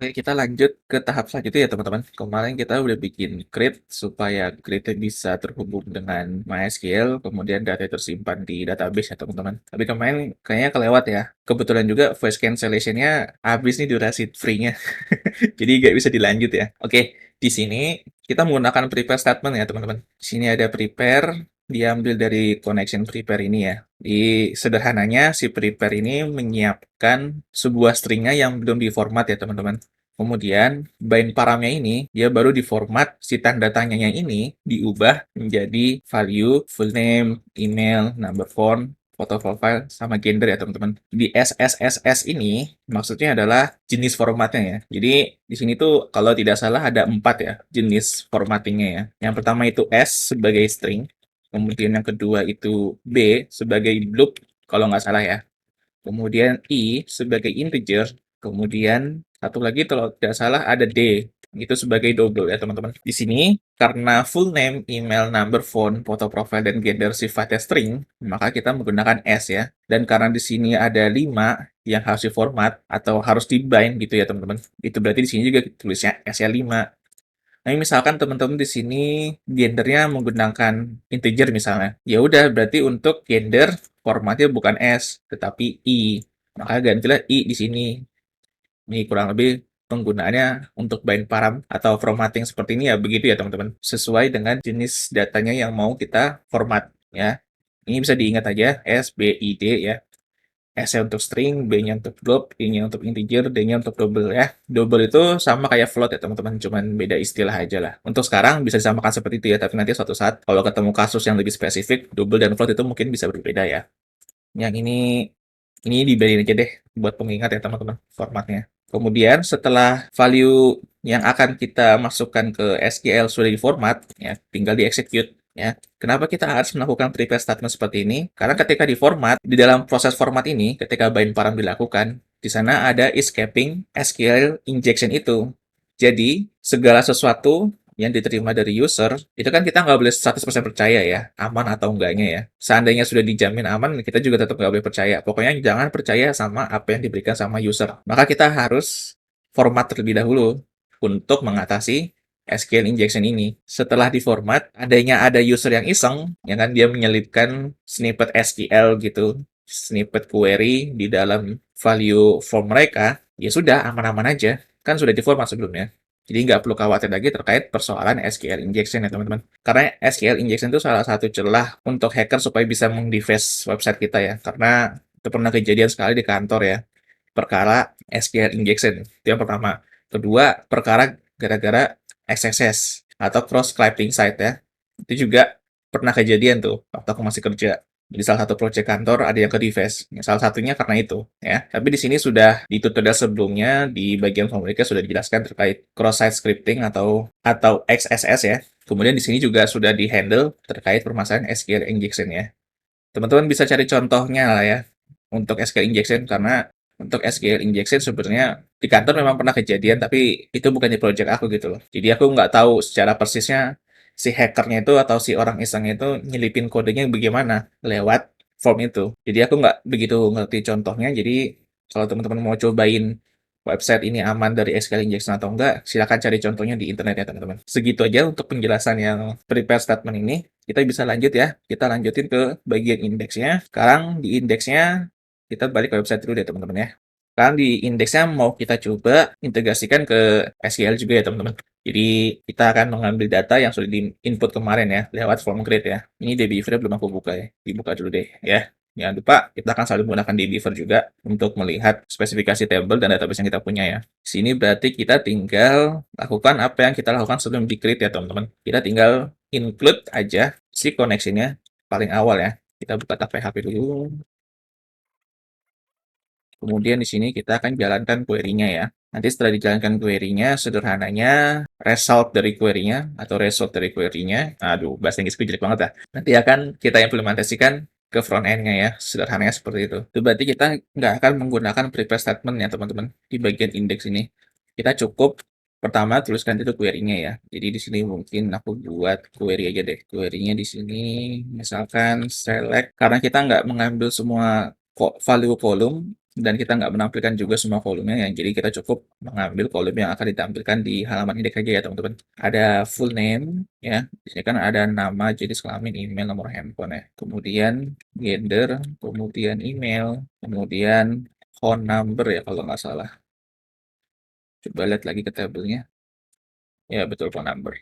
Oke, kita lanjut ke tahap selanjutnya ya teman-teman. Kemarin kita udah bikin grid supaya gridnya bisa terhubung dengan MySQL, kemudian data tersimpan di database ya teman-teman. Tapi kemarin kayaknya kelewat ya. Kebetulan juga voice cancellation-nya habis nih durasi free-nya. Jadi nggak bisa dilanjut ya. Oke, di sini kita menggunakan prepare statement ya teman-teman. Di sini ada prepare, diambil dari connection prepare ini ya. Di sederhananya, si prepare ini menyiapkan sebuah stringnya yang belum diformat ya teman-teman. Kemudian, bind paramnya ini, dia baru diformat si tanda tanyanya ini diubah menjadi value, full name, email, number phone, foto profile, sama gender ya teman-teman. Di SSSS ini, maksudnya adalah jenis formatnya ya. Jadi, di sini tuh kalau tidak salah ada 4 ya jenis formattingnya ya. Yang pertama itu S sebagai string, kemudian yang kedua itu B sebagai loop, kalau nggak salah ya. Kemudian I sebagai integer, kemudian satu lagi kalau tidak salah ada D, itu sebagai double ya teman-teman. Di sini, karena full name, email, number phone, foto profile, dan gender sifatnya string, maka kita menggunakan S ya. Dan karena di sini ada 5 yang harus diformat atau harus dibind gitu ya teman-teman. Itu berarti di sini juga tulisnya S-nya 5. Nah, misalkan teman-teman di sini gendernya menggunakan integer misalnya. Ya udah, berarti untuk gender formatnya bukan S, tetapi I. Maka gantilah I di sini. Ini kurang lebih penggunaannya untuk bind param atau formatting seperti ini ya begitu ya teman-teman. Sesuai dengan jenis datanya yang mau kita format ya. Ini bisa diingat aja S, B, I, D ya. S-nya untuk string, B-nya untuk glob, I-nya untuk integer, D-nya untuk double ya. Double itu sama kayak float ya teman-teman, cuman beda istilah aja lah. Untuk sekarang bisa disamakan seperti itu ya, tapi nanti suatu saat kalau ketemu kasus yang lebih spesifik, double dan float itu mungkin bisa berbeda ya. Yang ini dibiarin aja deh buat pengingat ya teman-teman formatnya. Kemudian setelah value yang akan kita masukkan ke SQL sudah diformat, ya tinggal di-execute. Ya, kenapa kita harus melakukan prepare statement seperti ini? Karena ketika diformat, di dalam proses format ini, ketika bind param dilakukan, di sana ada escaping SQL injection itu. Jadi, segala sesuatu yang diterima dari user, itu kan kita nggak boleh 100% percaya ya, aman atau enggaknya ya. Seandainya sudah dijamin aman, kita juga tetap nggak boleh percaya. Pokoknya jangan percaya sama apa yang diberikan sama user. Maka kita harus format terlebih dahulu untuk mengatasi SQL injection ini. Setelah diformat, ada user yang iseng, ya kan dia menyelipkan snippet SQL gitu, snippet query di dalam value form mereka, ya sudah aman-aman aja. Kan sudah diformat sebelumnya. Jadi nggak perlu khawatir lagi terkait persoalan SQL injection ya teman-teman. Karena SQL injection itu salah satu celah untuk hacker supaya bisa mengdeface website kita ya. Karena itu pernah kejadian sekali di kantor ya. Perkara SQL injection. Itu yang pertama. Kedua, perkara gara-gara XSS atau cross scraping site ya. Itu juga pernah kejadian tuh waktu aku masih kerja. Di salah satu proyek kantor ada yang ke deface. Ya, salah satunya karena itu ya. Tapi di sini sudah di tutorial sebelumnya di bagian komunikasi sudah dijelaskan terkait cross site scripting atau XSS ya. Kemudian di sini juga sudah di-handle terkait permasalahan SQL injection ya. Teman-teman bisa cari contohnya lah ya untuk SQL injection karena untuk SQL injection sebenarnya di kantor memang pernah kejadian tapi itu bukan di project aku gitu loh. Jadi aku nggak tahu secara persisnya si hackernya itu atau si orang isengnya itu nyelipin kodenya bagaimana lewat form itu. Jadi aku nggak begitu ngerti contohnya. Jadi kalau teman-teman mau cobain website ini aman dari SQL injection atau enggak, silakan cari contohnya di internet ya teman-teman. Segitu aja untuk penjelasan yang prepare statement ini. Kita bisa lanjut ya. Kita lanjutin ke bagian indeksnya. Sekarang di indeksnya kita balik ke website dulu deh teman-teman ya. Sekarang di indeksnya mau kita coba integrasikan ke SQL juga ya teman-teman. Jadi kita akan mengambil data yang sudah di-input kemarin ya lewat form create ya. Ini dbeaver belum aku buka ya. Dibuka dulu deh ya. Jangan lupa kita akan selalu menggunakan dbeaver juga untuk melihat spesifikasi table dan database yang kita punya ya. Di sini berarti kita tinggal lakukan apa yang kita lakukan sebelum di-create ya teman-teman. Kita tinggal include aja si connection-nya paling awal ya. Kita buka tab PHP dulu. Kemudian di sini kita akan jalankan query-nya ya. Nanti setelah dijalankan query-nya, sederhananya result dari query-nya atau result dari query-nya, aduh bahasa Inggrisku jelek banget ya. Nanti akan kita implementasikan ke front end-nya ya. Sederhananya seperti itu. Itu berarti kita nggak akan menggunakan prepare statement ya teman-teman di bagian index ini. Kita cukup pertama tuliskan itu query-nya ya. Jadi di sini mungkin aku buat query aja deh. Query-nya di sini misalkan select karena kita nggak mengambil semua value column, dan kita nggak menampilkan juga semua kolomnya ya. Jadi kita cukup mengambil kolom yang akan ditampilkan di halaman indeks aja ya teman-teman. Ada full name ya. Di sini kan ada nama, jenis kelamin, email, nomor handphone ya. Kemudian gender, kemudian email, kemudian phone number ya kalau nggak salah. Coba lihat lagi ke tabelnya. Ya betul, phone number.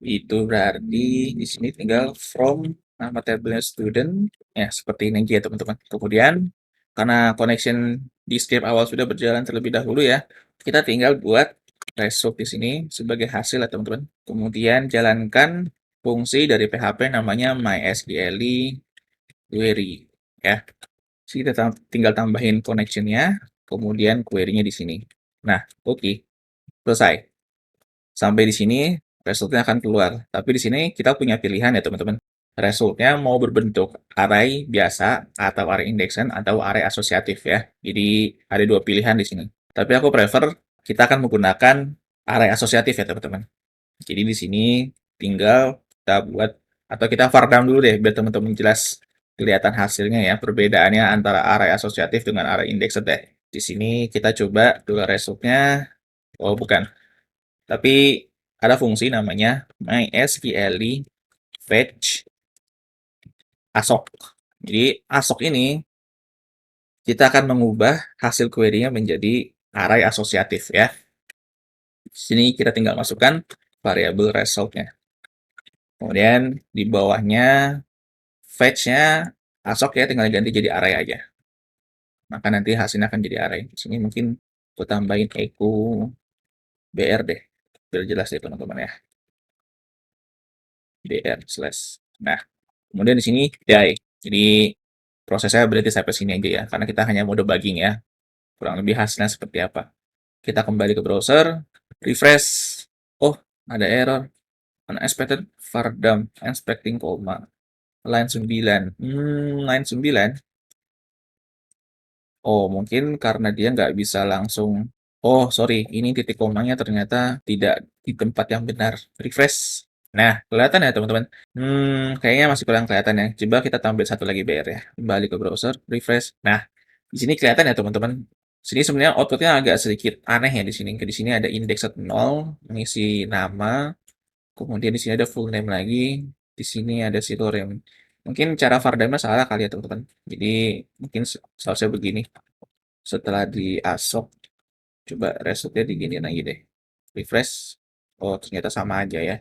Itu berarti di sini tinggal from nama tabelnya student ya seperti ini aja ya teman-teman. Kemudian karena connection di script awal sudah berjalan terlebih dahulu ya, kita tinggal buat result di sini sebagai hasil ya teman-teman. Kemudian jalankan fungsi dari PHP namanya MySQL query ya. Jadi kita tinggal tambahin connection-nya, kemudian query-nya di sini. Nah, oke, selesai. Sampai di sini resultnya akan keluar. Tapi di sini kita punya pilihan ya teman-teman. Resultnya mau berbentuk array biasa atau array indexan atau array asosiatif ya. Jadi ada dua pilihan di sini. Tapi aku prefer kita akan menggunakan array asosiatif ya teman-teman. Jadi di sini tinggal kita buat atau kita var down dulu deh biar teman-teman jelas kelihatan hasilnya ya. Perbedaannya antara array asosiatif dengan array indexed deh. Di sini kita coba dulu resultnya. Oh bukan, tapi ada fungsi namanya mysql fetch asok. Jadi asok ini kita akan mengubah hasil query-nya menjadi array asosiatif ya. Di sini kita tinggal masukkan variabel result-nya. Kemudian di bawahnya fetch-nya asok ya, tinggal ganti jadi array aja. Maka nanti hasilnya akan jadi array. Di sini mungkin aku tambahin echo br deh, biar jelas ya teman-teman ya. Br slash. Nah, kemudian di sini die. Jadi prosesnya berarti sampai sini aja ya, karena kita hanya mode debugging ya. Kurang lebih hasilnya seperti apa. Kita kembali ke browser, refresh. Oh, ada error. Unexpected var dump, expecting comma. Line 9. Line 9. Oh, mungkin karena dia nggak bisa langsung. Oh, sorry. Ini titik komanya ternyata tidak di tempat yang benar. Refresh. Nah, kelihatan ya teman-teman? Kayaknya masih kurang kelihatan ya. Coba kita tambah satu lagi BR ya. Kembali ke browser, refresh. Nah, di sini kelihatan ya teman-teman. Sini sebenarnya outputnya agak sedikit aneh ya di sini. Di sini ada indeks 0, mengisi nama, kemudian di sini ada full name lagi, di sini ada silorem. Mungkin cara Vardana salah kali ya teman-teman. Jadi mungkin seharusnya begini. Setelah di ASOK, coba resultnya diginiin lagi deh. Refresh. Oh, ternyata sama aja ya.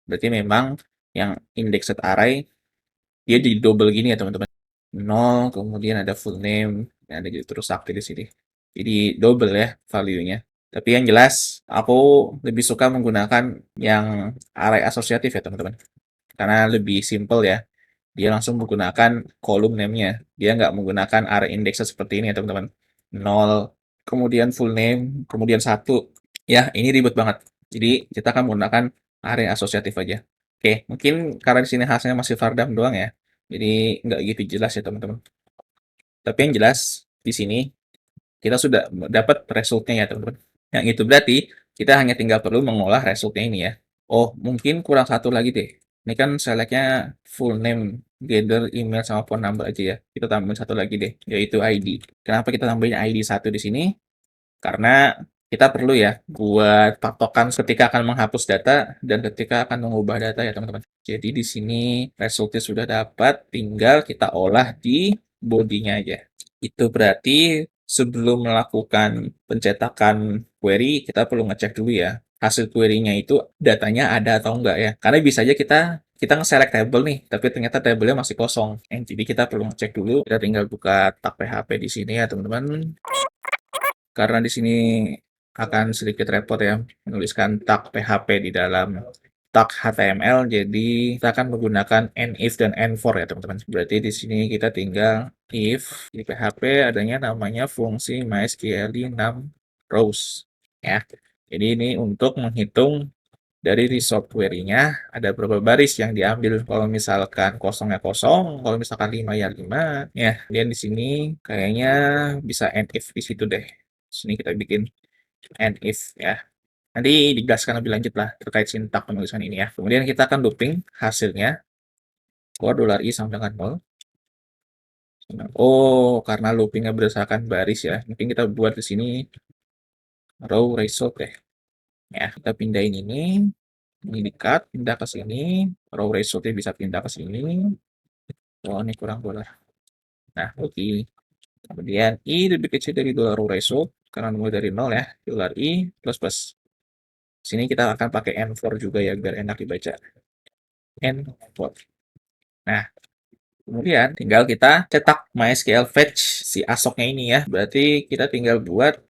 Berarti memang yang indexed array dia di double gini ya teman-teman. 0, kemudian ada full name, dan ada gitu terus aktif di sini. Jadi double ya value-nya. Tapi yang jelas aku lebih suka menggunakan yang array asosiatif ya teman-teman. Karena lebih simple ya. Dia langsung menggunakan kolom name-nya. Dia nggak menggunakan array index seperti ini ya teman-teman. 0, kemudian full name, kemudian 1. Ya, ini ribet banget. Jadi kita akan menggunakan array asosiatif aja. Oke, mungkin karena di sini hasilnya masih Vardam doang ya. Jadi nggak gitu jelas ya teman-teman. Tapi yang jelas di sini kita sudah dapat resultnya ya teman-teman. Yang itu berarti kita hanya tinggal perlu mengolah resultnya ini ya. Oh, mungkin kurang satu lagi deh. Ini kan selectnya full name, gender, email, sama phone number aja ya. Kita tambahin satu lagi deh, yaitu ID. Kenapa kita tambahin ID satu di sini? Karena kita perlu ya buat patokan ketika akan menghapus data dan ketika akan mengubah data ya teman-teman. Jadi di sini resultnya sudah dapat, tinggal kita olah di bodinya aja. Itu berarti sebelum melakukan pencetakan query, kita perlu ngecek dulu ya, hasil query-nya itu datanya ada atau enggak ya. Karena bisa aja kita nge-select table nih, tapi ternyata tabelnya masih kosong. Jadi kita perlu ngecek dulu. Kita tinggal buka tab PHP di sini ya, teman-teman. Karena di sini akan sedikit repot ya menuliskan tag PHP di dalam tag HTML, jadi kita akan menggunakan if dan for ya teman-teman. Berarti di sini kita tinggal if di PHP adanya namanya fungsi mysql num rows ya. Jadi ini untuk menghitung dari result query-nya ada berapa baris yang diambil. Kalau misalkan kosong ya kosong, kalau misalkan 5 ya 5 ya. Dan di sini kayaknya bisa if di situ deh. Sini kita bikin if ya. Nanti dijelaskan lebih lanjut lah terkait sintak penulisan ini ya. Kemudian kita akan looping hasilnya for $i sama dengan 0. Oh, karena loopingnya berdasarkan baris ya. Mungkin kita buat di sini row result deh. Ya, kita pindahin ini di-cut, pindah ke sini, row resultnya bisa pindah ke sini. Oh, ini kurang dolar. Nah, oke. Kemudian I lebih kecil dari dolar row result, karena mulai dari 0 ya, dolar I plus plus. Sini kita akan pakai N4 juga ya, biar enak dibaca. N4. Nah, kemudian tinggal kita cetak MySQL fetch si asoknya ini ya. Berarti kita tinggal buat,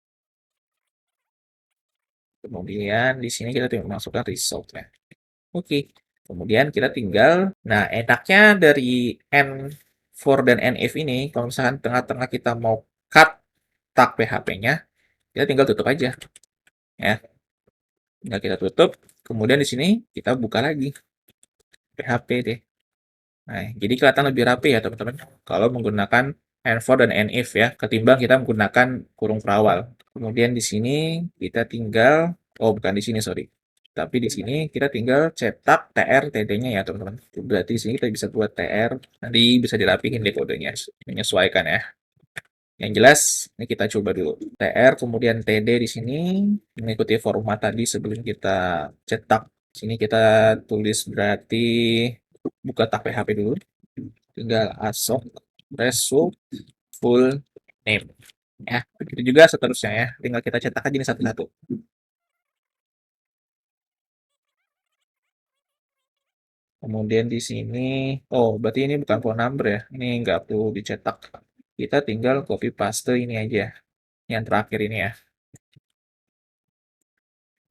kemudian di sini kita tinggal masukkan result ya. Oke. Kemudian kita tinggal, nah enaknya dari N4 dan NF ini, kalau misalkan tengah-tengah kita mau cut tag PHP-nya, kita tinggal tutup aja ya. Tinggal kita tutup, kemudian di sini kita buka lagi PHP deh. Nah, jadi kelihatan lebih rapi ya teman-teman kalau menggunakan N4 dan NF ya, ketimbang kita menggunakan kurung perawal. Kemudian di sini kita tinggal, oh bukan di sini sorry, tapi di sini kita tinggal cetak TR TD-nya ya teman-teman. Berarti di sini kita bisa buat TR, nanti bisa dirapihin deh kodenya, menyesuaikan ya. Yang jelas, ini kita coba dulu. TR, kemudian TD di sini, mengikuti format tadi sebelum kita cetak. Sini kita tulis berarti buka tab PHP dulu. Tinggal asok, result, full name. Ya, begitu juga seterusnya ya. Tinggal kita cetak aja nih satu-satu. Kemudian di sini, oh berarti ini bukan phone number ya. Ini nggak perlu dicetak. Kita tinggal copy paste ini aja. Yang terakhir ini ya.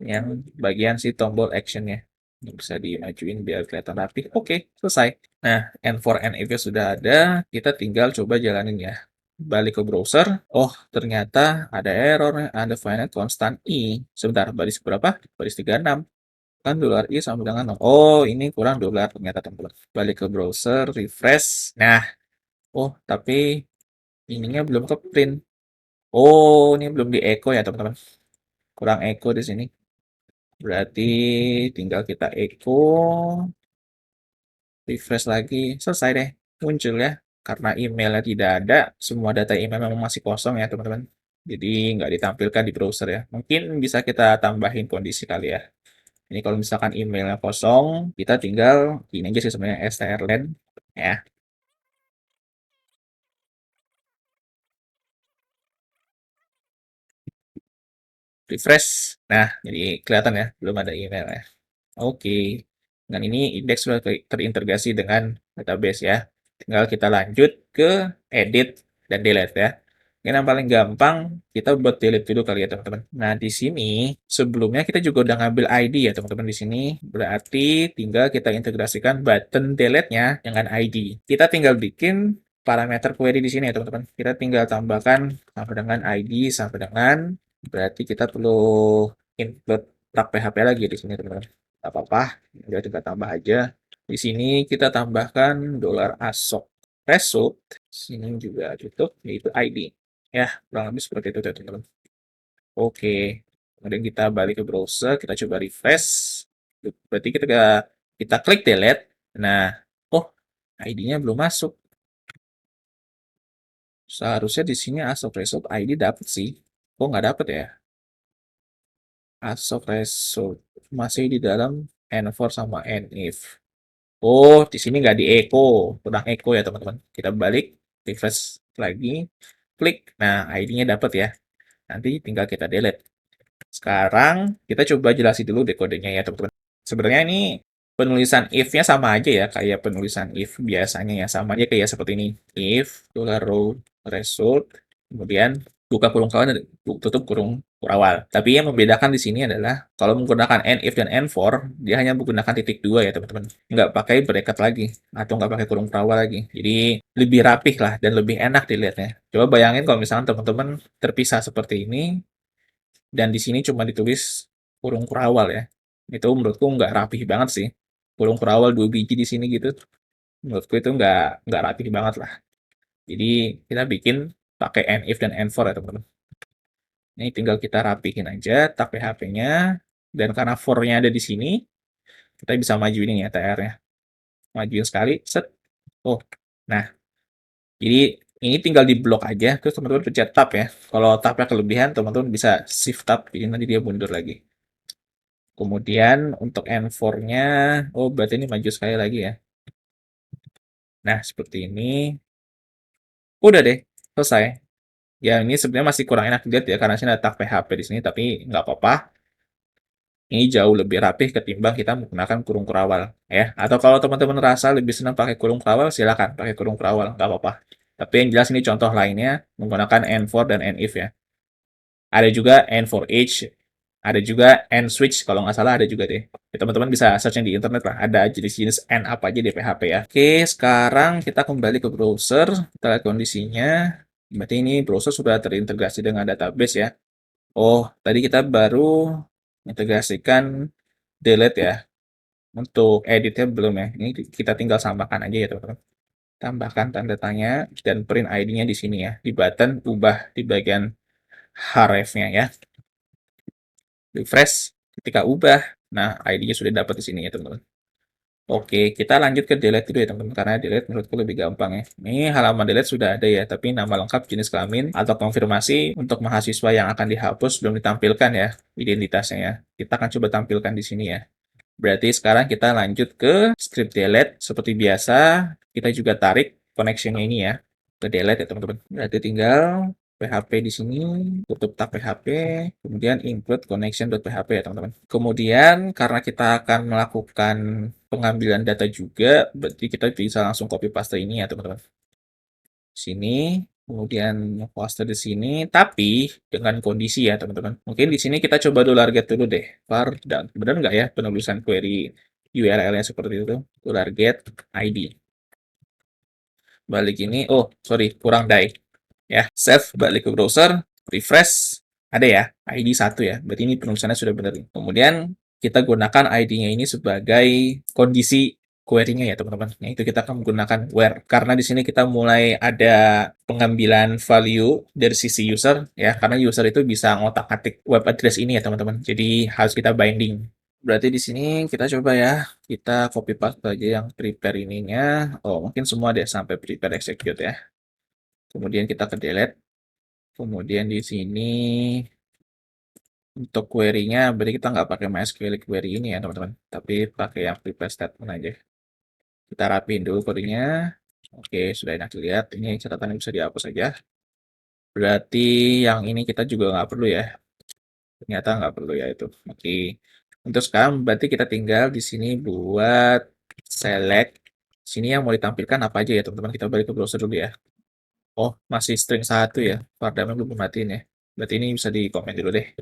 Yang bagian si tombol actionnya. Ini bisa dimajuin biar kelihatan rapi. Oke, selesai. Nah, N4 NF sudah ada. Kita tinggal coba jalanin ya. Balik ke browser. Oh, ternyata ada error. Ada finite constant I. Sebentar, baris berapa? Baris 36. Kan dolar I sama dengan 0. Oh, ini kurang dolar ternyata teman-teman. Balik ke browser, refresh. Nah, oh, tapi ininya belum ke print. Oh, ini belum di echo ya teman-teman. Kurang echo di sini. Berarti tinggal kita echo, refresh lagi, selesai deh. Muncul ya. Karena emailnya tidak ada, semua data email memang masih kosong ya teman-teman. Jadi nggak ditampilkan di browser ya. Mungkin bisa kita tambahin kondisi kali ya. Ini kalau misalkan emailnya kosong, kita tinggal ini aja sih sebenarnya strlen ya, refresh. Nah, jadi kelihatan ya, belum ada email ya. Oke. Dan ini indeks sudah terintegrasi dengan database ya. Tinggal kita lanjut ke edit dan delete ya. Ini yang paling gampang kita buat delete dulu kali ya teman-teman. Nah, di sini sebelumnya kita juga udah ngambil ID ya teman-teman di sini. Berarti tinggal kita integrasikan button delete-nya dengan ID. Kita tinggal bikin parameter query di sini ya teman-teman. Kita tinggal tambahkan sampai dengan ID sampai dengan, berarti kita perlu include tag PHP lagi di sini teman-teman. Nggak apa-apa, udah kita tambah aja. Di sini kita tambahkan dolar asok result, sini juga cukup, yaitu ID. Ya, kurang lebih seperti itu ya teman-teman. Oke, kemudian kita balik ke browser, kita coba refresh. Berarti kita klik delete. Nah, oh, ID-nya belum masuk. Seharusnya di sini asok result ID dapat sih. Kok nggak dapat ya? Asok result masih di dalam N4 sama NIF. Oh, di sini nggak di echo, kurang echo ya teman-teman. Kita balik, refresh lagi, klik. Nah, ID-nya dapat ya. Nanti tinggal kita delete. Sekarang kita coba jelasin dulu deh kodenya ya teman-teman. Sebenarnya ini penulisan if-nya sama aja ya, kayak penulisan if biasanya ya, sama aja kayak seperti ini. If dollar row result, kemudian buka kurung kawan dan tutup kurung kurawal. Tapi yang membedakan di sini adalah kalau menggunakan if dan N4, dia hanya menggunakan titik dua ya teman-teman. Nggak pakai bracket lagi atau nggak pakai kurung kurawal lagi. Jadi lebih rapih lah dan lebih enak dilihatnya. Coba bayangin kalau misalnya teman-teman terpisah seperti ini, dan di sini cuma ditulis kurung kurawal ya. Itu menurutku nggak rapih banget sih. Kurung kurawal 2 biji di sini gitu. Menurutku itu nggak rapih banget lah. Jadi kita bikin pakai NIF dan N4 ya teman-teman. Ini tinggal kita rapihin aja tag PHP-nya. Dan karena for-nya ada di sini, kita bisa majuin ini ya TR-nya. Majuin sekali, set. Oh, nah. Jadi Ini tinggal di blok aja, terus teman-teman pencet tab ya. Kalau tabnya kelebihan, teman-teman bisa shift tab, jadi nanti dia mundur lagi. Kemudian untuk N4-nya, oh berarti ini maju sekali lagi ya. Nah, seperti ini. Udah deh, selesai. Ya, ini sebenarnya masih kurang enak dilihat ya, karena sini ada tag PHP di sini, tapi nggak apa-apa. Ini jauh lebih rapih ketimbang kita menggunakan kurung kerawal, ya. Atau kalau teman-teman rasa lebih senang pakai kurung kerawal, silakan pakai kurung kerawal, nggak apa-apa. Tapi yang jelas ini contoh lainnya menggunakan N4 dan NIF ya. Ada juga N4H, ada juga N-switch, kalau nggak salah ada juga deh. Ya, teman-teman bisa searching di internet lah, ada jenis-jenis N apa aja di PHP ya. Oke, sekarang kita kembali ke browser, kita lihat kondisinya. Berarti ini browser sudah terintegrasi dengan database ya. Oh, tadi kita baru integrasikan delete ya. Untuk editnya belum ya. Ini kita tinggal tambahkan aja ya teman-teman. Tambahkan tanda tanya dan print ID-nya di sini ya. Di button ubah di bagian href-nya ya. Refresh ketika ubah. Nah, ID-nya sudah dapat di sini ya teman-teman. Oke, kita lanjut ke delete dulu ya teman-teman, karena delete menurutku lebih gampang ya. Ini halaman delete sudah ada ya, tapi nama lengkap, jenis kelamin, atau konfirmasi untuk mahasiswa yang akan dihapus belum ditampilkan ya, identitasnya ya. Kita akan coba tampilkan di sini ya. Berarti sekarang kita lanjut ke script delete. Seperti biasa, kita juga tarik connection-nya ini ya, ke delete ya teman-teman. Berarti tinggal PHP di sini, tutup tab PHP, kemudian include connection.php ya teman-teman. Kemudian karena kita akan melakukan pengambilan data juga, berarti kita bisa langsung copy paste ini ya teman-teman. Sini, kemudian paste di sini, tapi dengan kondisi ya teman-teman. Mungkin di sini kita coba $get dulu deh, var dan benar nggak ya penulisan query URL-nya seperti itu, $get ID. Balik ini, oh sorry, kurang die. Ya, save, balik ke browser, refresh, ada ya, ID 1 ya, berarti ini penulisannya sudah benar. Kemudian kita gunakan ID-nya ini sebagai kondisi query-nya ya teman-teman. Nah, itu kita akan menggunakan where. Karena di sini kita mulai ada pengambilan value dari sisi user ya, karena user itu bisa ngotak-atik web address ini ya teman-teman. Jadi harus kita binding. Berarti di sini kita coba ya, kita copy paste aja yang prepare ininya. Oh, mungkin semua deh sampai prepare execute ya. Kemudian kita ke delete. Kemudian di sini untuk query-nya berarti kita nggak pakai MySQL query ini ya teman-teman, tapi pakai yang prepare statement aja. Kita rapiin dulu query-nya. Oke, sudah enak dilihat. Ini catatan bisa dihapus saja. Berarti yang ini kita juga nggak perlu ya. Ternyata nggak perlu ya itu. Oke. Untuk sekarang berarti kita tinggal di sini buat select. Sini yang mau ditampilkan apa aja ya teman-teman. Kita balik ke browser dulu ya. Oh, masih string 1 ya. Paradigmnya belum dimatiin ya. Berarti ini bisa di komen dulu deh.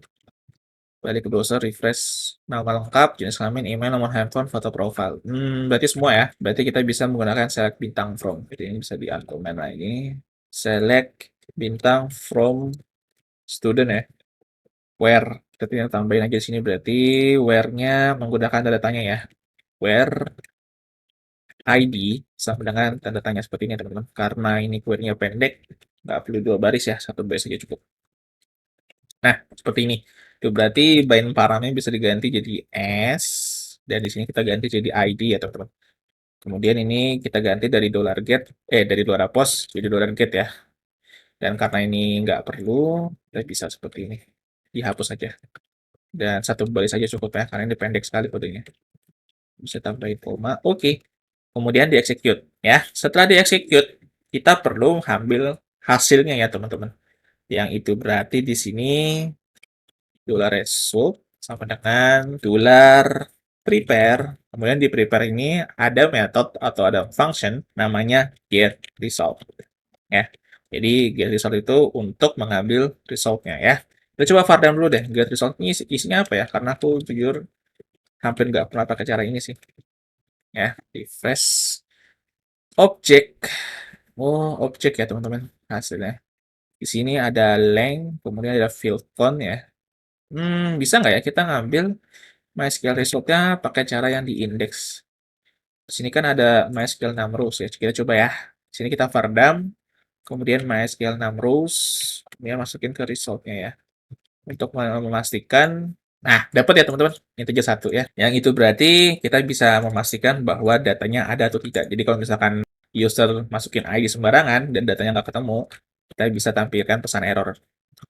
Balik ke browser, refresh nama lengkap, jenis kelamin, email, nomor handphone, foto profile. Berarti semua ya. Berarti kita bisa menggunakan select bintang from. Jadi ini bisa di uncomment lagi. Select bintang from student ya. Where. Kita tinggal tambahin aja di sini. Berarti where-nya menggunakan tanda tanya ya. Where ID sama dengan tanda tanya seperti ini teman-teman. Karena ini query-nya pendek, nggak perlu 2 baris ya, 1 baris saja cukup. Nah, seperti ini. Itu berarti bind paramnya bisa diganti jadi S, dan di sini kita ganti jadi ID ya teman-teman. Kemudian ini kita ganti dari $get, dari $post jadi $get ya. Dan karena ini nggak perlu, kita bisa seperti ini. Dihapus saja. Dan 1 baris saja cukup ya, karena ini pendek sekali kodenya. Bisa tambahin koma, oke. Kemudian di-execute ya. Setelah di-execute, kita perlu ambil hasilnya ya teman-teman. Yang itu berarti di sini $result sama dengan $prepare. Kemudian di prepare ini ada method atau ada function namanya get result ya. Jadi get result itu untuk mengambil resultnya ya. Kita coba var dulu deh. Get result ini isinya apa ya? Karena aku jujur hampir nggak pernah pakai cara ini sih. Ya, refresh objek. Oh, objek ya teman-teman hasilnya. Di sini ada length, kemudian ada field count ya. Bisa nggak ya kita ngambil MySQL result-nya pakai cara yang diindeks. Di sini kan ada MySQL num rows ya. Kita coba ya. Di sini kita var dam, kemudian MySQL num rows, kemudian masukin ke result-nya ya. Untuk memastikan, nah dapat ya teman-teman, integer 1 ya. Yang itu berarti kita bisa memastikan bahwa datanya ada atau tidak. Jadi kalau misalkan user masukin ID sembarangan dan datanya nggak ketemu, kita bisa tampilkan pesan error.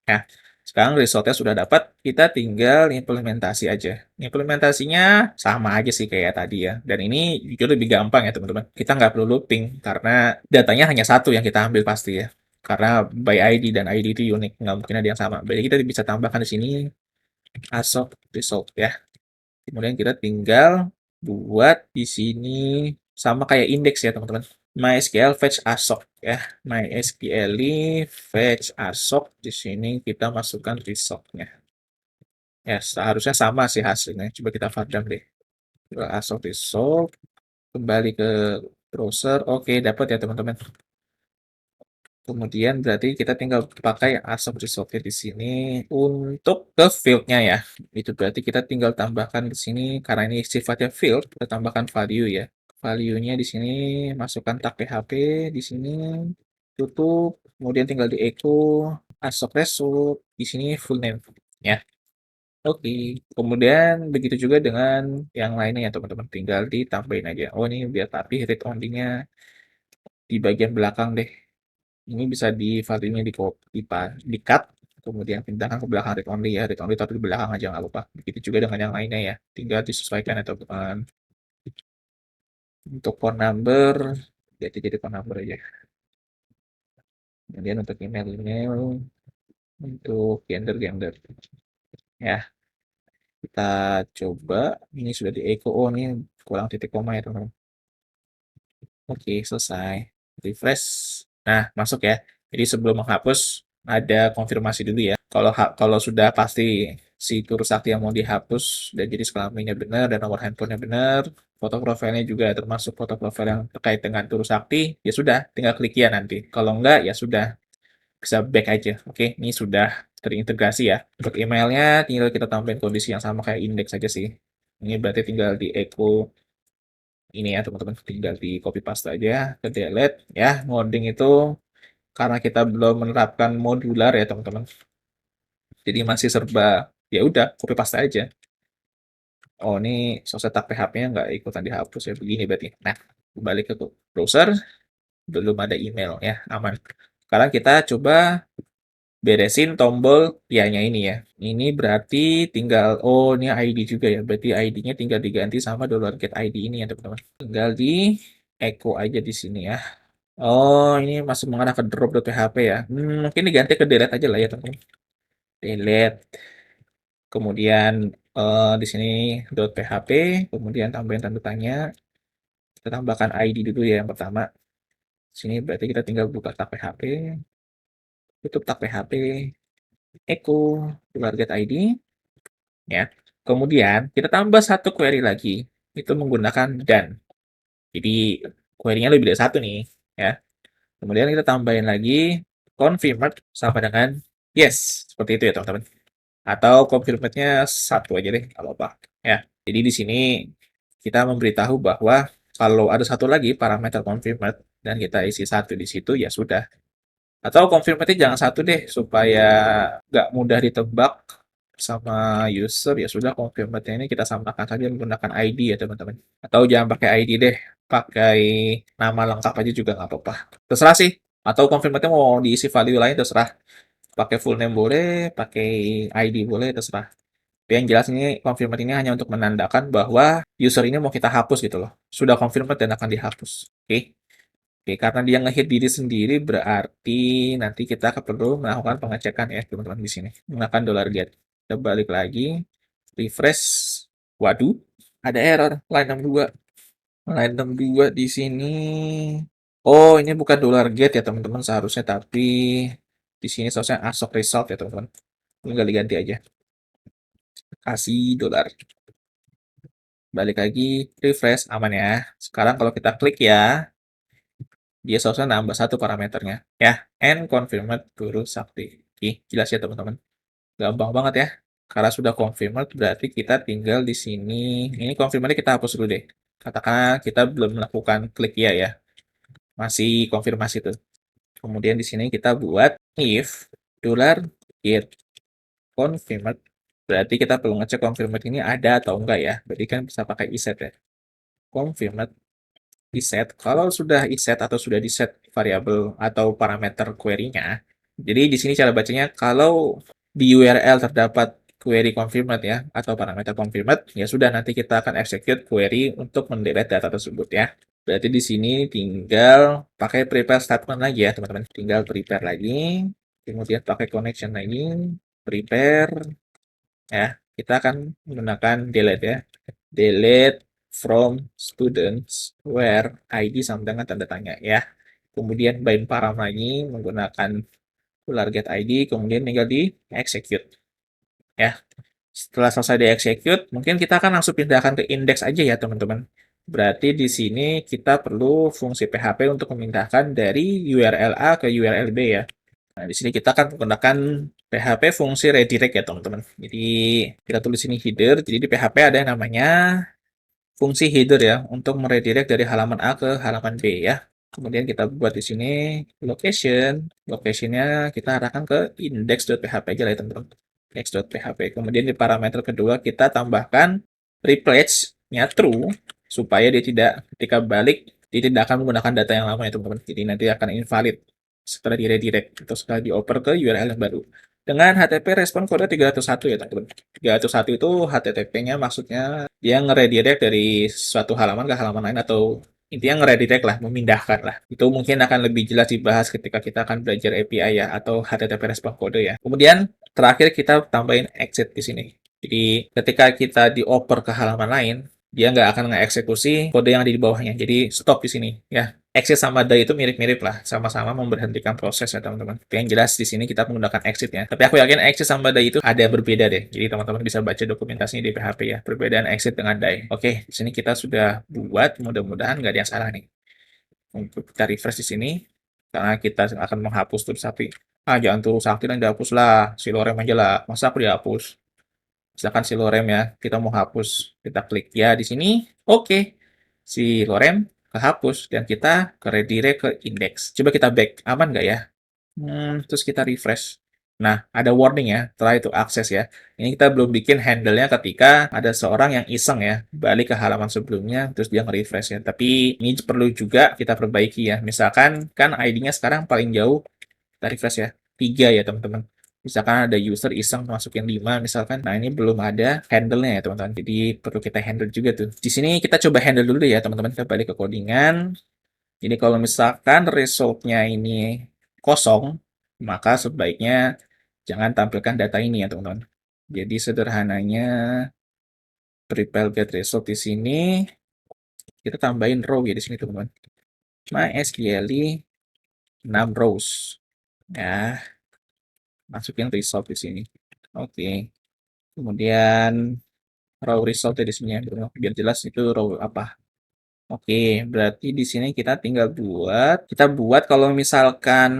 Nah, sekarang resultnya sudah dapat, kita tinggal implementasi aja. Implementasinya sama aja sih kayak tadi ya. Dan ini jujur lebih gampang ya teman-teman. Kita nggak perlu looping karena datanya hanya satu yang kita ambil pasti ya. Karena by ID dan ID itu unik, nggak mungkin ada yang sama. Jadi kita bisa tambahkan di sini ASOP result ya. Kemudian kita tinggal buat di sini sama kayak indeks ya teman-teman. MySQL fetch ASOC ya. MySQL fetch ASOC di sini kita masukkan resultnya. Ya, seharusnya sama sih hasilnya. Coba kita padam deh. Coba ASOC result, kembali ke browser. Oke, dapat ya teman-teman. Kemudian berarti kita tinggal pakai ASOC resultnya di sini untuk ke field-nya ya. Itu berarti kita tinggal tambahkan di sini karena ini sifatnya field, kita tambahkan value ya. Value-nya di sini masukkan tag PHP di sini, tutup, kemudian tinggal di echo ASOC result di sini full name ya. Oke, kemudian begitu juga dengan yang lainnya ya teman-teman, tinggal ditambahin aja. Oh ini biar tapi read only-nya di bagian belakang deh. Ini bisa di value-nya di copy, di cut, kemudian pindahkan ke belakang read only ya. Read only taruh di belakang aja nggak lupa. Begitu juga dengan yang lainnya ya. Tinggal disesuaikan ya teman-teman. Untuk phone number, jadi phone number aja. Kemudian untuk email, untuk gender. Ya, kita coba. Ini sudah di echo. Oh, ini kurang titik koma ya teman-teman. Oke, selesai. Refresh. Nah, masuk ya. Jadi sebelum menghapus, ada konfirmasi dulu ya. Kalau sudah pasti si Turu Sakti yang mau dihapus dan jenis kelaminnya benar dan nomor handphonenya benar, foto profilnya juga termasuk foto profil yang terkait dengan Turu Sakti, ya sudah, tinggal klik ya nanti. Kalau enggak, ya sudah, bisa back aja. Oke, ini sudah terintegrasi ya. Untuk emailnya, tinggal kita tambahin kondisi yang sama kayak indeks aja sih. Ini berarti tinggal di echo ini ya teman-teman, tinggal di copy paste aja ke delete ya. Ngoding itu karena kita belum menerapkan modular ya teman-teman, jadi masih serba ya udah copy paste aja. Oh ini cetak PHP-nya nggak ikutan dihapus ya, begini berarti. Nah, kembali ke browser, belum ada email ya, aman. Sekarang kita coba beresin tombol ya-nya ini ya. Ini berarti tinggal, oh ini ID juga ya, berarti ID-nya tinggal diganti sama $get ID ini ya teman-teman. Tinggal di echo aja di sini ya. Oh, ini masih mengarah ke drop.php ya. Mungkin diganti ke delete aja lah ya teman-teman. Delete. Kemudian di sini .php, kemudian tambahin tanda tanya. Kita tambahkan ID dulu ya yang pertama. Sini berarti kita tinggal buka tab PHP, tutup tab PHP, echo target ID ya. Kemudian kita tambah satu query lagi. Itu menggunakan dan. Jadi query-nya lebih dari satu nih ya. Kemudian kita tambahin lagi confirmed sama dengan yes. Seperti itu ya teman-teman. Atau confirmed-nya satu aja deh, kalau apa. Ya, jadi di sini kita memberitahu bahwa kalau ada satu lagi parameter confirmed dan kita isi satu di situ, ya sudah. Atau confirmed-nya jangan satu deh, supaya nggak mudah ditebak sama user, ya sudah confirmed-nya ini kita samakan saja menggunakan ID ya teman-teman. Atau jangan pakai ID deh, pakai nama lengkap aja juga nggak apa-apa. Terserah sih. Atau confirmed-nya mau diisi value lain, terserah. Pakai full name boleh, pakai ID boleh, terserah. Tapi yang jelas ini confirmed ini hanya untuk menandakan bahwa user ini mau kita hapus gitu loh. Sudah confirmed dan akan dihapus. Oke. Oke, karena dia nge-hit diri sendiri berarti nanti kita perlu melakukan pengecekan ya teman-teman di sini. Menggunakan $get. Kita balik lagi, refresh. Waduh, ada error line 62. Line 62 di sini. Oh, ini bukan $get ya teman-teman seharusnya, tapi di sini seharusnya ASOC result ya teman-teman. Tinggal diganti aja. Kasih $. Balik lagi, refresh, aman ya. Sekarang kalau kita klik ya, dia seharusnya nambah satu parameternya. Ya, and confirmed Guru Sakti. Oke, jelas ya teman-teman. Gampang banget ya. Karena sudah confirmed, berarti kita tinggal di sini. Ini confirmednya kita hapus dulu deh. Katakan kita belum melakukan klik ya. Masih konfirmasi tuh. Kemudian di sini kita buat if $get confirmed. Berarti kita perlu ngecek confirmed ini ada atau enggak ya. Berarti kan bisa pakai iset ya. Confirmed di-set. Kalau sudah i-set atau sudah di-set variabel atau parameter query-nya, jadi di sini cara bacanya kalau di URL terdapat query confirmed ya atau parameter confirmed, ya sudah nanti kita akan execute query untuk mendelete data tersebut ya. Berarti di sini tinggal pakai prepare statement lagi ya teman-teman. Tinggal prepare lagi, kemudian pakai connection lagi, prepare ya. Kita akan menggunakan delete ya. Delete from students where ID sama dengan tanda tanya ya. Kemudian bind param lagi menggunakan ular get ID, kemudian tinggal di execute ya. Setelah selesai di execute, mungkin kita akan langsung pindahkan ke index aja ya teman-teman. Berarti di sini kita perlu fungsi PHP untuk memindahkan dari URL A ke URL B ya. Nah, di sini kita akan menggunakan PHP fungsi redirect ya teman-teman. Jadi kita tulis ini header. Jadi di PHP ada yang namanya fungsi header ya untuk meredirect dari halaman A ke halaman B ya. Kemudian kita buat di sini location. Locationnya kita arahkan ke index.php aja lah ya teman-teman. Index.php. Kemudian di parameter kedua kita tambahkan replace-nya true supaya dia tidak ketika balik dia tidak akan menggunakan data yang lama ya teman-teman. Jadi nanti akan invalid setelah di redirect atau setelah dioper ke URL yang baru. Dengan HTTP respon kode 301 ya teman-teman. 301 itu HTTP-nya maksudnya dia ngeredirect dari suatu halaman ke halaman lain atau intinya ngeredirect lah, memindahkan lah. Itu mungkin akan lebih jelas dibahas ketika kita akan belajar API ya atau HTTP respon kode ya. Kemudian terakhir kita tambahin exit di sini. Jadi ketika kita dioper ke halaman lain, dia nggak akan ngeksekusi kode yang ada di bawahnya. Jadi stop di sini ya. Exit sama die itu mirip-mirip lah, sama-sama memberhentikan proses ya teman-teman. Tapi yang jelas di sini kita menggunakan exit ya. Tapi aku yakin exit sama die itu ada berbeda deh. Jadi teman-teman bisa baca dokumentasinya di PHP ya. Perbedaan exit dengan die. Oke, di sini kita sudah buat. Mudah-mudahan nggak ada yang salah nih. Untuk kita refresh di sini, karena kita akan menghapus tulis sakti. Ah, jangan tulis sakti dan dihapus lah. Si lorem aja lah. Masa aku dihapus? Misalkan si lorem ya, kita mau hapus. Kita klik ya di sini. Oke. Si lorem kehapus dan kita ke redirect ke index. Coba kita back, aman nggak ya? Terus kita refresh. Nah, ada warning ya, setelah itu akses ya. Ini kita belum bikin handle-nya ketika ada seorang yang iseng ya, balik ke halaman sebelumnya, terus dia nge-refresh ya. Tapi ini perlu juga kita perbaiki ya. Misalkan kan ID-nya sekarang paling jauh, kita refresh ya, 3 ya teman-teman. Misalkan ada user iseng masukin 5 misalkan, nah ini belum ada handle-nya ya teman-teman. Jadi perlu kita handle juga tuh. Di sini kita coba handle dulu ya teman-teman. Kita balik ke codingan. Jadi kalau misalkan result-nya ini kosong, maka sebaiknya jangan tampilkan data ini ya teman-teman. Jadi sederhananya prepare get result di sini kita tambahin row ya di sini teman-teman. MySQL 6 rows. Ya, masukin result di sini. Oke. Kemudian row result di sini ya, biar jelas itu row apa. Oke, berarti di sini kita buat kalau misalkan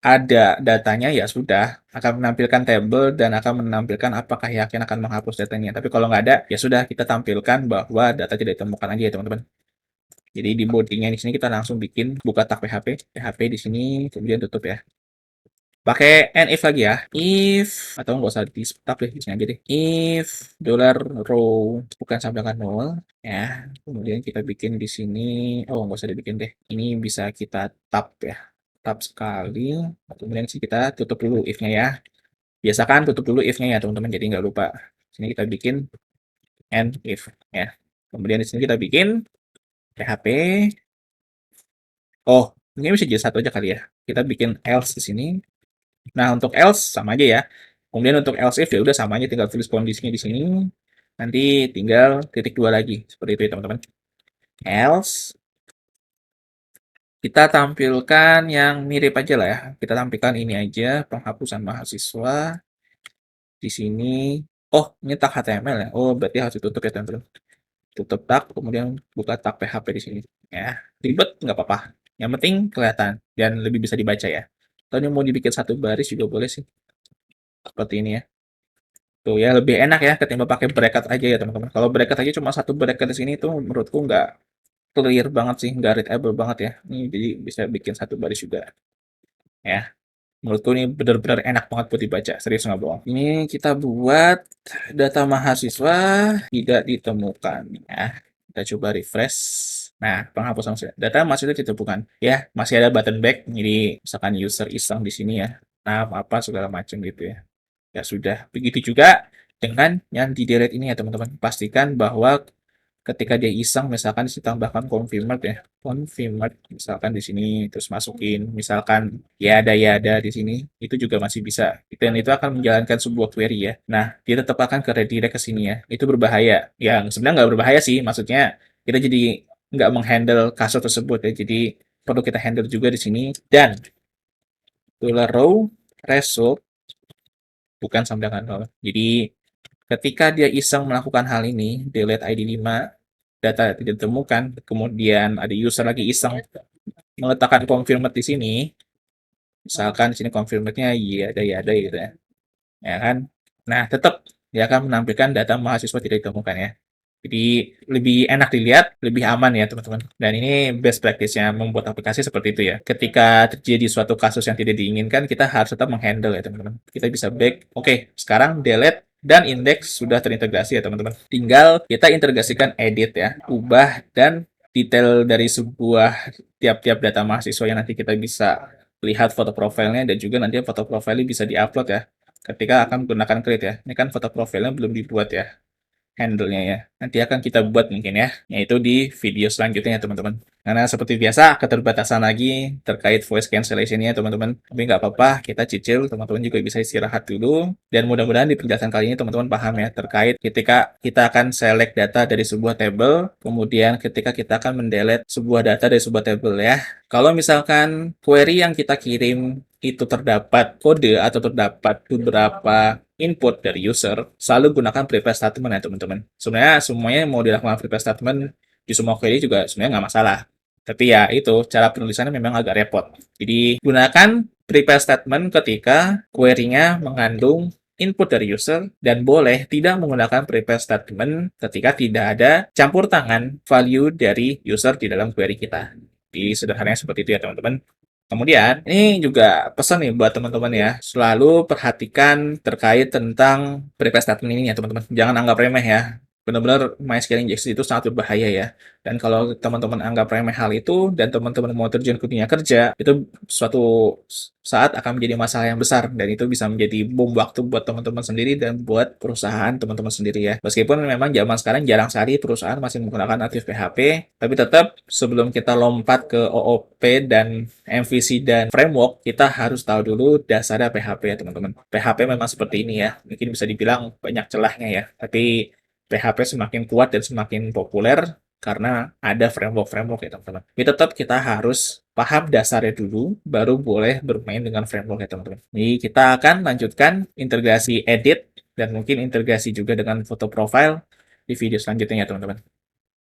ada datanya ya sudah akan menampilkan tabel dan akan menampilkan apakah yakin akan menghapus datanya. Tapi kalau nggak ada ya sudah kita tampilkan bahwa data tidak ditemukan aja ya teman-teman. Jadi di body-nya di sini kita langsung bikin buka tag PHP, PHP di sini kemudian tutup ya. Pakai and if lagi ya. If atau nggak usah di tab deh, di sini aja deh. If dollar row bukan sama dengan nol ya. Kemudian kita bikin di sini. Oh, nggak usah dibikin deh. Ini bisa kita tab ya. Tab sekali. Kemudian sih kita tutup dulu if-nya ya. Biasakan tutup dulu if-nya ya teman-teman. Jadi nggak lupa. Sini kita bikin and if ya. Kemudian di sini kita bikin PHP. Oh, ini bisa jadi satu aja kali ya. Kita bikin else di sini. Nah, untuk else sama aja ya. Kemudian untuk else if ya udah sama aja tinggal tulis kondisinya di sini. Nanti tinggal titik dua lagi. Seperti itu ya, teman-teman. Else kita tampilkan yang mirip aja lah ya. Kita tampilkan ini aja penghapusan mahasiswa di sini. Oh, ini tag HTML ya. Oh, berarti harus ditutup ya, teman-teman. Tutup tag, kemudian buka tag PHP di sini. Ya, ribet nggak apa-apa. Yang penting kelihatan dan lebih bisa dibaca ya. Atau ini mau dibikin satu baris juga boleh sih. Seperti ini ya. Tuh ya lebih enak ya ketimbang pakai bracket aja ya teman-teman. Kalau bracket aja cuma satu bracket di sini tuh menurutku nggak clear banget sih, nggak readable banget ya. Ini jadi bisa bikin satu baris juga ya. Menurutku ini benar-benar enak banget buat dibaca, serius nggak bohong. Ini kita buat data mahasiswa tidak ditemukan ya. Kita coba refresh. Nah, penghapusan data maksudnya itu bukan. Ya, masih ada button back. Jadi, misalkan user iseng di sini ya. Nah, apa segala macam gitu ya. Ya sudah. Begitu juga dengan yang di delete ini ya teman-teman. Pastikan bahwa ketika dia iseng misalkan ditambahkan confirmed ya. Confirmed misalkan di sini terus masukin misalkan ya ada di sini itu juga masih bisa. Dan itu akan menjalankan sebuah query ya. Nah, dia tetap akan ke redirect ke sini ya. Itu berbahaya. Yang sebenarnya nggak berbahaya sih. Maksudnya kita jadi nggak menghandle kasus tersebut ya. Jadi perlu kita handle juga di sini. Dan dollar row result bukan sama dengan nol. Jadi ketika dia iseng melakukan hal ini, delete ID 5, data tidak ditemukan, kemudian ada user lagi iseng meletakkan confirmed di sini, misalkan di sini confirmednya ya ada gitu ya. Ya kan? Nah, tetap dia akan menampilkan data mahasiswa tidak ditemukan ya. Jadi lebih enak dilihat, lebih aman ya teman-teman. Dan ini best practice-nya membuat aplikasi seperti itu ya. Ketika terjadi suatu kasus yang tidak diinginkan, kita harus tetap menghandle ya teman-teman. Kita bisa back, oke, sekarang delete dan index sudah terintegrasi ya teman-teman. Tinggal kita integrasikan edit ya, ubah dan detail dari sebuah tiap-tiap data mahasiswa yang nanti kita bisa lihat foto profilnya dan juga nanti foto profilnya bisa diupload ya ketika akan menggunakan Create ya. Ini kan foto profilnya belum dibuat ya handle-nya ya. Nanti akan kita buat mungkin ya, yaitu di video selanjutnya ya teman-teman. Karena seperti biasa, keterbatasan lagi terkait voice cancellation-nya teman-teman. Tapi nggak apa-apa, kita cicil, teman-teman juga bisa istirahat dulu. Dan mudah-mudahan di penjelasan kali ini teman-teman paham ya, terkait ketika kita akan select data dari sebuah table, kemudian ketika kita akan mendelete sebuah data dari sebuah table ya. Kalau misalkan query yang kita kirim itu terdapat kode atau terdapat beberapa input dari user, selalu gunakan prepare statement ya teman-teman. Sebenarnya semuanya mau dilakukan prepare statement di semua query juga sebenarnya nggak masalah. Tapi ya itu, cara penulisannya memang agak repot. Jadi gunakan prepare statement ketika query-nya mengandung input dari user dan boleh tidak menggunakan prepare statement ketika tidak ada campur tangan value dari user di dalam query kita. Jadi sederhananya seperti itu ya teman-teman. Kemudian, ini juga pesan nih buat teman-teman ya, selalu perhatikan terkait tentang prepaid statement ini ya teman-teman. Jangan anggap remeh ya. Benar-benar MySQL injection itu sangat berbahaya ya. Dan kalau teman-teman anggap remeh hal itu dan teman-teman mau terjun ke dunia kerja, itu suatu saat akan menjadi masalah yang besar dan itu bisa menjadi bom waktu buat teman-teman sendiri dan buat perusahaan teman-teman sendiri ya. Meskipun memang zaman sekarang jarang sekali perusahaan masih menggunakan aktif PHP, tapi tetap sebelum kita lompat ke OOP dan MVC dan framework, kita harus tahu dulu dasarnya PHP ya teman-teman. PHP memang seperti ini ya, mungkin bisa dibilang banyak celahnya ya, tapi PHP semakin kuat dan semakin populer karena ada framework-framework ya teman-teman. Tapi tetap kita harus paham dasarnya dulu, baru boleh bermain dengan framework ya teman-teman. Jadi kita akan lanjutkan integrasi edit dan mungkin integrasi juga dengan foto profile di video selanjutnya ya teman-teman.